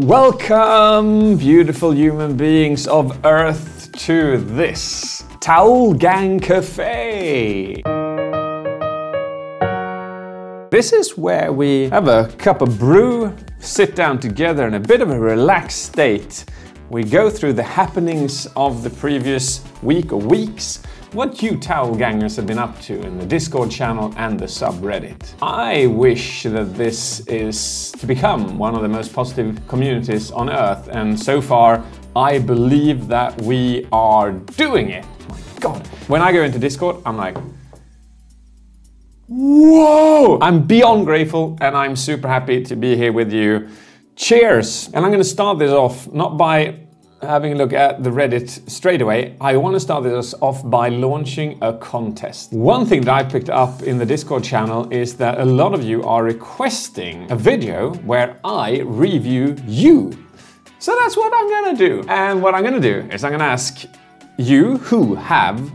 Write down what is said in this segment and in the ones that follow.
Welcome, beautiful human beings of Earth, to this Towel Gang Cafe. This is where we have a cup of brew, sit down together in a bit of a relaxed state. We go through the happenings of the previous week or weeks, what you towel gangers have been up to in the Discord channel and the subreddit. I wish that this is to become one of the most positive communities on Earth, and so far I believe that we are doing it. My God. When I go into Discord, I'm like, whoa! I'm beyond grateful and I'm super happy to be here with you. Cheers! And I'm gonna start this off not by having a look at the Reddit straight away. I want to start this off by launching a contest. One thing that I picked up in the Discord channel is that a lot of you are requesting a video where I review you. So that's what I'm gonna do. And what I'm gonna do is I'm gonna ask you who have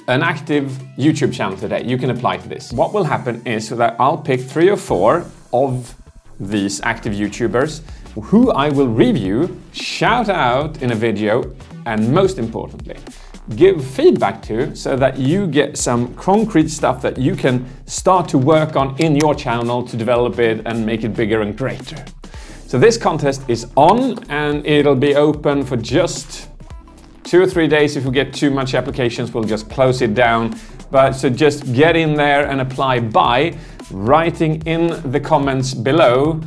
an active YouTube channel today, you can apply to this. What will happen is that I'll pick 3 or 4 of these active YouTubers who I will review, shout out in a video, and most importantly, give feedback to so that you get some concrete stuff that you can start to work on in your channel to develop it and make it bigger and greater. So this contest is on and it'll be open for just 2 or 3 days. If we get too much applications, we'll just close it down. But so just get in there and apply by writing in the comments below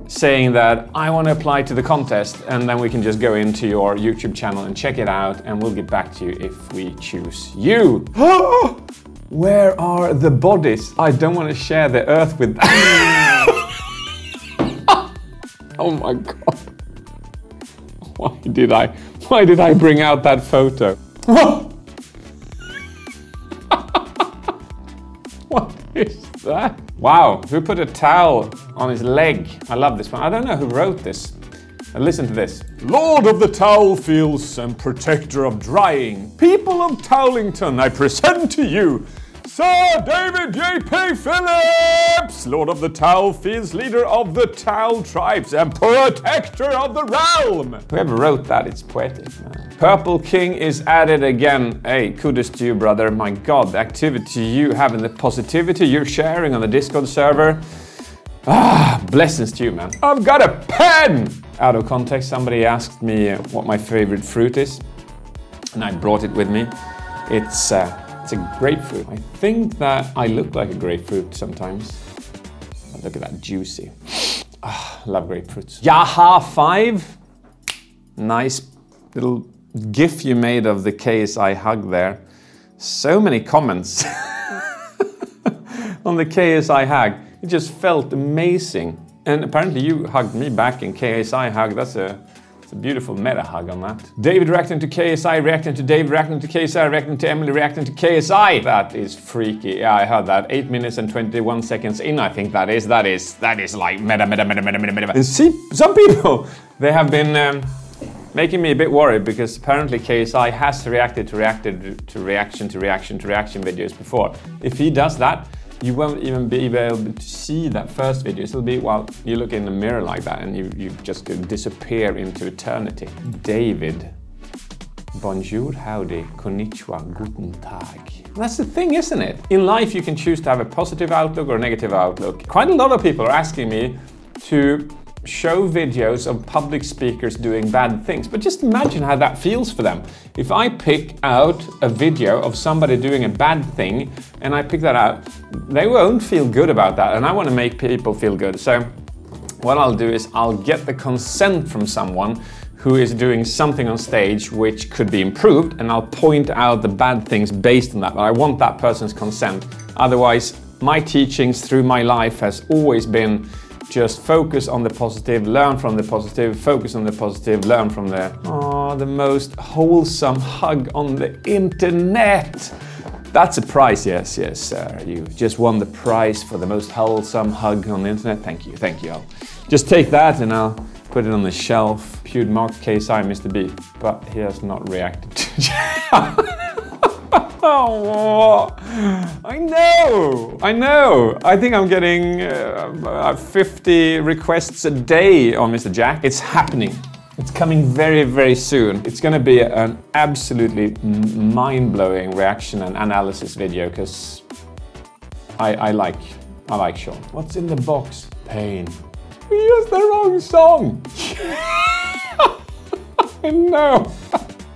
saying that I want to apply to the contest, and then we can just go into your YouTube channel and check it out, and we'll get back to you if we choose you. Where are the bodies? I don't want to share the earth with Oh my God. Why did I bring out that photo? What is that? Wow, who put a towel on his leg? I love this one. I don't know who wrote this. Listen to this. Lord of the towel fields and protector of drying, people of Towlington, I present to you Sir David J.P. Phillips, Lord of the Towel Fields, leader of the Towel tribes and protector of the realm. Whoever wrote that, it's poetic, man. Purple King is added again. Hey, kudos to you, brother. My God, the activity you have and the positivity you're sharing on the Discord server. Blessings to you, man. I've got a pen! Out of context, somebody asked me what my favorite fruit is, and I brought it with me. It's a grapefruit. I think that I look like a grapefruit sometimes. But look at that, juicy. Love grapefruits. Yaha 5. Nice little gif you made of the KSI hug there. So many comments on the KSI hug. It just felt amazing. And apparently you hugged me back in KSI hug. That's a beautiful meta hug on that. David reacting to KSI, reacting to David, reacting to KSI, reacting to Emily, reacting to KSI. That is freaky. Yeah, I heard that. 8 minutes and 21 seconds in, I think that is like meta. And see, some people, they have been making me a bit worried because apparently KSI has reacted to reaction videos before. If he does that, you won't even be able to see that first video. It'll be while you look in the mirror like that and you just disappear into eternity. David. Bonjour, howdy, konnichiwa, guten tag. That's the thing, isn't it? In life you can choose to have a positive outlook or a negative outlook. Quite a lot of people are asking me to show videos of public speakers doing bad things, but just imagine how that feels for them. If I pick out a video of somebody doing a bad thing and I pick that out, they won't feel good about that, and I want to make people feel good. So what I'll do is I'll get the consent from someone who is doing something on stage which could be improved, and I'll point out the bad things based on that, but I want that person's consent. Otherwise, my teachings through my life has always been just focus on the positive, learn from the positive, focus on the positive, learn from the most wholesome hug on the internet. That's a prize, yes, sir. You just won the prize for the most wholesome hug on the internet. Thank you. I'll just take that and I'll put it on the shelf. Pewd marked KSI Mr. B, but he has not reacted to Oh, I know. I think I'm getting 50 requests a day on Mr. Jack. It's happening. It's coming very, very soon. It's gonna be an absolutely mind-blowing reaction and analysis video because I like Sean. What's in the box? Pain. We used the wrong song. I know.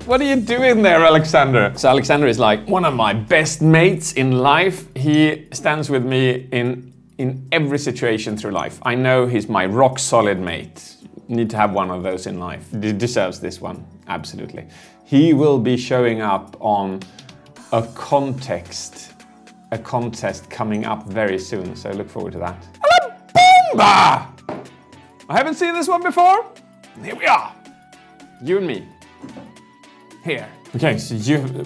What are you doing there, Alexander? So Alexander is like one of my best mates in life. He stands with me in every situation through life. I know he's my rock solid mate. Need to have one of those in life. He deserves this one, absolutely. He will be showing up on a contest coming up very soon, so look forward to that. Alabama! I haven't seen this one before. Here we are. You and me. Here. Okay, so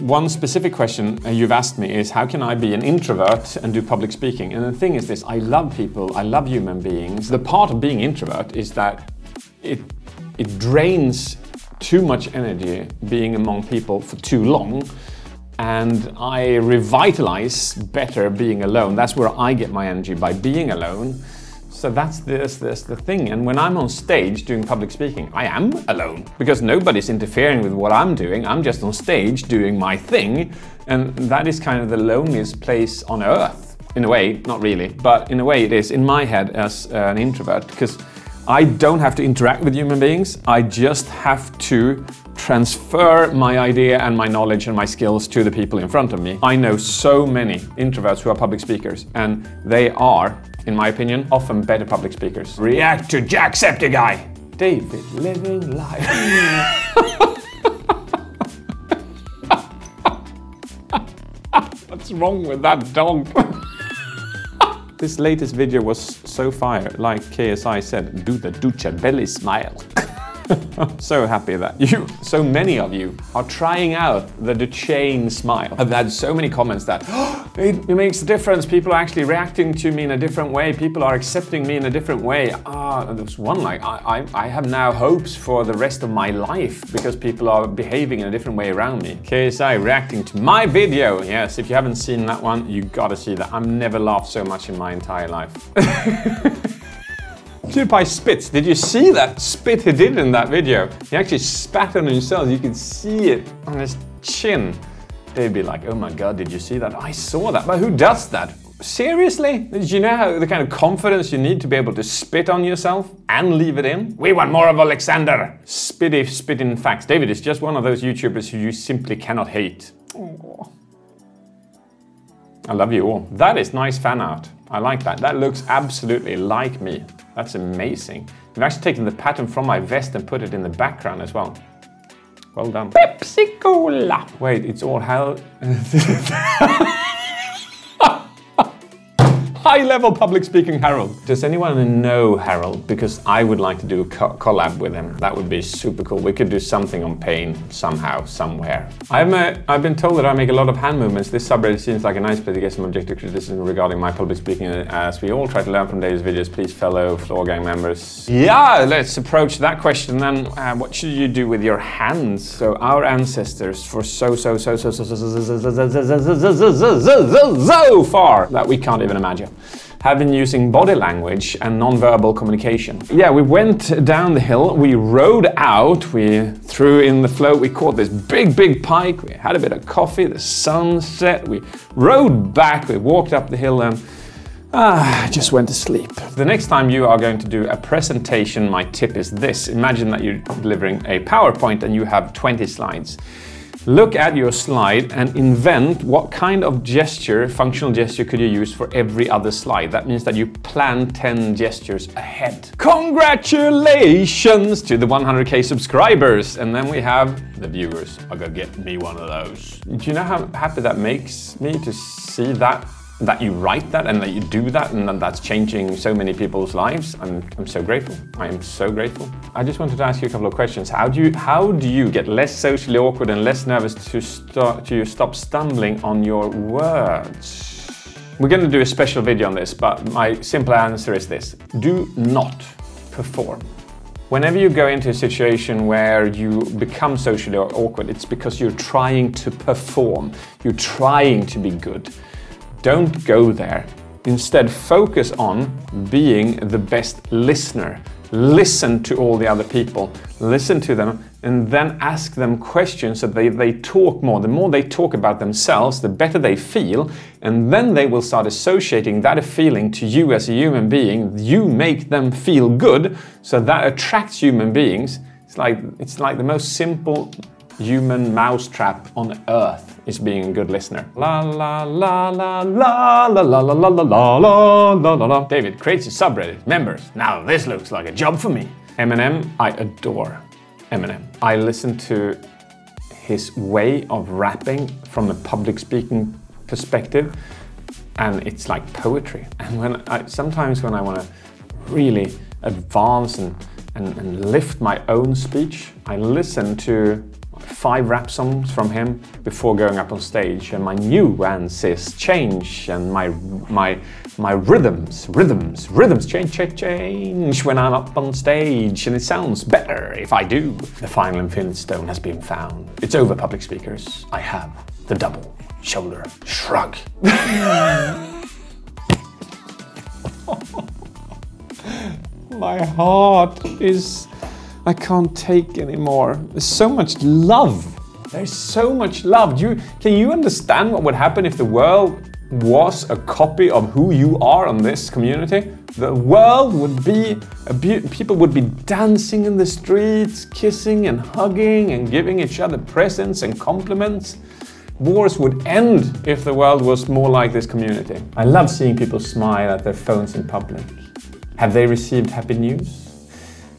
one specific question you've asked me is how can I be an introvert and do public speaking? And the thing is this, I love people, I love human beings. The part of being introvert is that it drains too much energy being among people for too long, and I revitalize better being alone. That's where I get my energy, by being alone. So that's the thing. And when I'm on stage doing public speaking, I am alone because nobody's interfering with what I'm doing. I'm just on stage doing my thing. And that is kind of the loneliest place on earth. In a way, not really, but in a way it is in my head as an introvert, because I don't have to interact with human beings. I just have to transfer my idea and my knowledge and my skills to the people in front of me. I know so many introverts who are public speakers, and they are, in my opinion, often better public speakers. React to JackSepticEye. David living life. What's wrong with that dog? This latest video was so fire, like KSI said, do the Ducha belly smile. So happy that so many of you are trying out the Duchesne smile. I've had so many comments that it makes a difference. People are actually reacting to me in a different way. People are accepting me in a different way. There was one like, I have now hopes for the rest of my life because people are behaving in a different way around me. KSI reacting to my video. Yes, if you haven't seen that one, you gotta see that. I've never laughed so much in my entire life. PewDiePie spits. Did you see that spit he did in that video? He actually spat on himself. You could see it on his chin. They'd be like, oh my God, did you see that? I saw that. But who does that? Seriously? Did you know the kind of confidence you need to be able to spit on yourself and leave it in? We want more of Alexander. Spitting facts. David is just one of those YouTubers who you simply cannot hate. Oh. I love you all. That is nice fan art. I like that. That looks absolutely like me. That's amazing. You've actually taken the pattern from my vest and put it in the background as well. Well done. Pepsi Cola. Wait, it's all hell. High-level public speaking Harold. Does anyone know Harold? Because I would like to do a collab with him. That would be super cool. We could do something on pain somehow, somewhere. I've been told that I make a lot of hand movements. This subreddit seems like a nice place to get some objective criticism regarding my public speaking. As we all try to learn from Dave's videos, please fellow Floor Gang members. Yeah, let's approach that question then. What should you do with your hands? So our ancestors for so far that we can't even imagine have been using body language and non-verbal communication. Yeah, we went down the hill, we rode out, we threw in the float, we caught this big pike, we had a bit of coffee, the sun set, we rode back, we walked up the hill and just went to sleep. The next time you are going to do a presentation, my tip is this. Imagine that you're delivering a PowerPoint and you have 20 slides. Look at your slide and invent what kind of gesture, functional gesture, could you use for every other slide. That means that you plan 10 gestures ahead. Congratulations to the 100K subscribers! And then we have the viewers. I gotta get me one of those. Do you know how happy that makes me to see that you write that and that you do that and that's changing so many people's lives? I'm so grateful. I am so grateful. I just wanted to ask you a couple of questions. How do you get less socially awkward and less nervous to stop stumbling on your words? We're going to do a special video on this, but my simple answer is this. Do not perform. Whenever you go into a situation where you become socially awkward, it's because you're trying to perform. You're trying to be good. Don't go there. Instead, focus on being the best listener. Listen to all the other people. Listen to them and then ask them questions so they talk more. The more they talk about themselves, the better they feel. And then they will start associating that feeling to you as a human being. You make them feel good, so that attracts human beings. It's like the most simple human mousetrap on earth is being a good listener. La la la la la la la la la la la la la la. David creates a subreddit. Members. Now this looks like a job for me. Eminem. I adore Eminem. I listen to his way of rapping from a public speaking perspective, and it's like poetry. And sometimes when I want to really advance and lift my own speech, I listen to 5 rap songs from him before going up on stage, and my nuances change, and my rhythms change when I'm up on stage, and it sounds better if I do. The final infinite stone has been found. It's over, public speakers. I have the double shoulder shrug. My heart is... I can't take anymore. There's so much love. There's so much love. Can you understand what would happen if the world was a copy of who you are on this community? The world would be people would be dancing in the streets, kissing and hugging and giving each other presents and compliments. Wars would end if the world was more like this community. I love seeing people smile at their phones in public. Have they received happy news?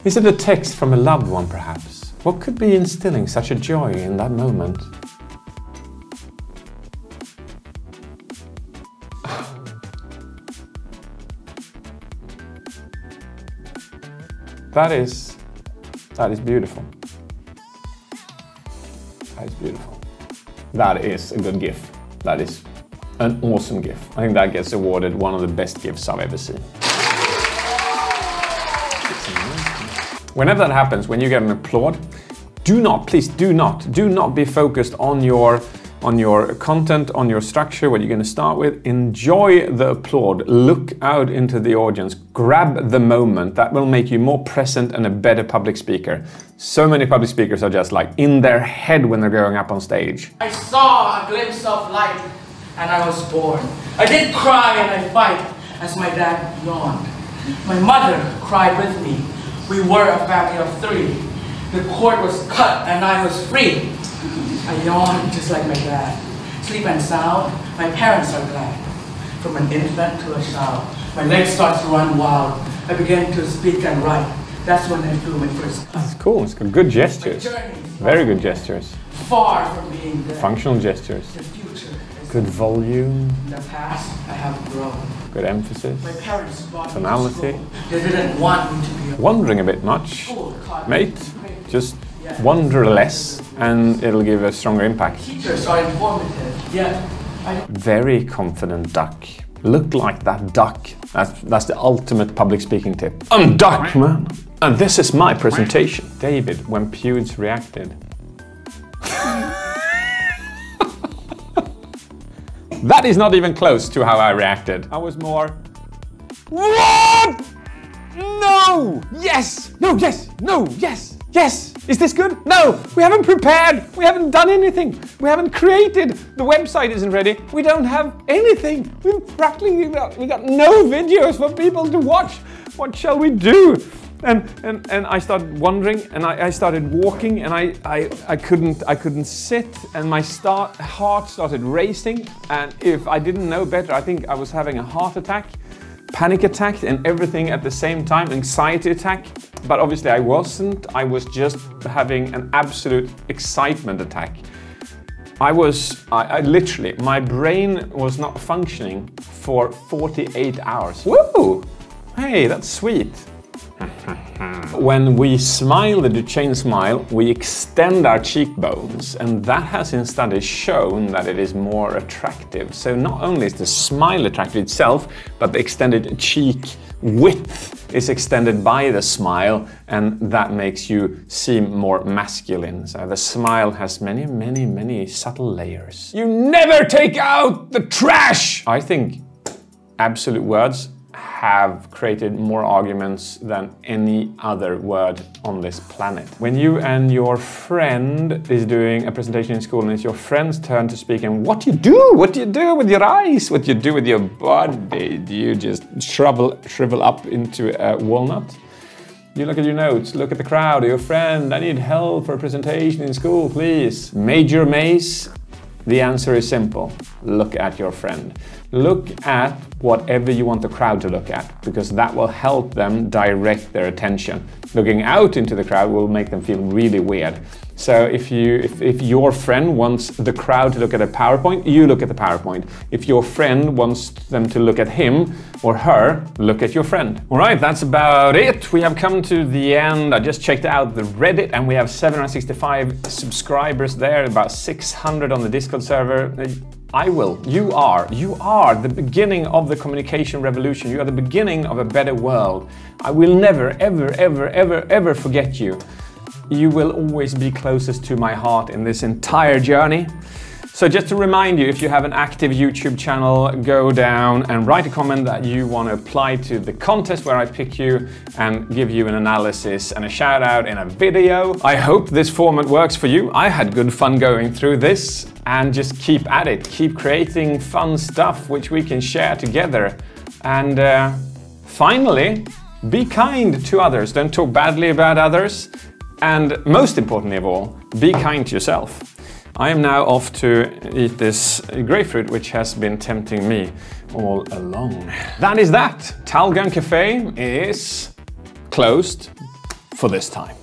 Is it a text from a loved one, perhaps? What could be instilling such a joy in that moment? That is beautiful. That is beautiful. That is a good GIF. That is an awesome GIF. I think that gets awarded one of the best GIFs I've ever seen. Whenever that happens, when you get an applaud, please do not be focused on your content, on your structure, what you're going to start with. Enjoy the applaud. Look out into the audience. Grab the moment. That will make you more present and a better public speaker. So many public speakers are just like in their head when they're going up on stage. I saw a glimpse of light and I was born. I did cry and I fight as my dad yawned. My mother cried with me. We were a family of 3. The cord was cut and I was free. I yawned just like my dad. Sleep and sound, my parents are glad. From an infant to a child, my legs start to run wild. I began to speak and write. That's when I flew my first. That's cool. It's got good gestures. Very good gestures. Far from being dead. Functional gestures. The future is good volume. in the past, I have grown. Good emphasis. My parents bought tonality. me to school. They didn't want me to be wondering a bit much, mate. Just wonder less, and it'll give a stronger impact. Teachers are informative, yet very confident duck. Look like that duck. That's the ultimate public speaking tip. I'm Duck, man, and this is my presentation. David, when Pewds reacted. That is not even close to how I reacted. I was more... What? No! Yes! No, yes! No, yes! Yes! Is this good? No! We haven't prepared! We haven't done anything! We haven't created! The website isn't ready! We don't have anything! We've practically we got no videos for people to watch! What shall we do? And I started wondering, and I started walking, and I couldn't sit, and my heart started racing, and if I didn't know better, I think I was having a heart attack, panic attack, and everything at the same time, anxiety attack. But obviously I wasn't. I was just having an absolute excitement attack. I literally, my brain was not functioning for 48 hours. Woo! Hey, that's sweet. When we smile the Duchenne smile, we extend our cheekbones, and that has in studies shown that it is more attractive. So not only is the smile attractive itself, but the extended cheek width is extended by the smile, and that makes you seem more masculine. So the smile has many, many, many subtle layers. You never take out the trash! I think absolute words have created more arguments than any other word on this planet. When you and your friend is doing a presentation in school and it's your friend's turn to speak, and what do you do? What do you do with your eyes? What do you do with your body? Do you just shrivel up into a walnut? You look at your notes, look at the crowd, your friend, I need help for a presentation in school, please. Major maze. The answer is simple. Look at your friend. Look at whatever you want the crowd to look at, because that will help them direct their attention. Looking out into the crowd will make them feel really weird. So if your friend wants the crowd to look at a PowerPoint, you look at the PowerPoint. If your friend wants them to look at him or her, look at your friend. All right, that's about it. We have come to the end. I just checked out the Reddit and we have 765 subscribers there, about 600 on the Discord server. You are the beginning of the communication revolution. You are the beginning of a better world. I will never, ever, ever, ever, ever forget you. You will always be closest to my heart in this entire journey. So just to remind you, if you have an active YouTube channel, go down and write a comment that you want to apply to the contest where I pick you and give you an analysis and a shout out in a video. I hope this format works for you. I had good fun going through this, and just keep at it. Keep creating fun stuff which we can share together. And finally, be kind to others. Don't talk badly about others. And most importantly of all, be kind to yourself. I am now off to eat this grapefruit, which has been tempting me all along. That is that. Talgun Cafe is closed for this time.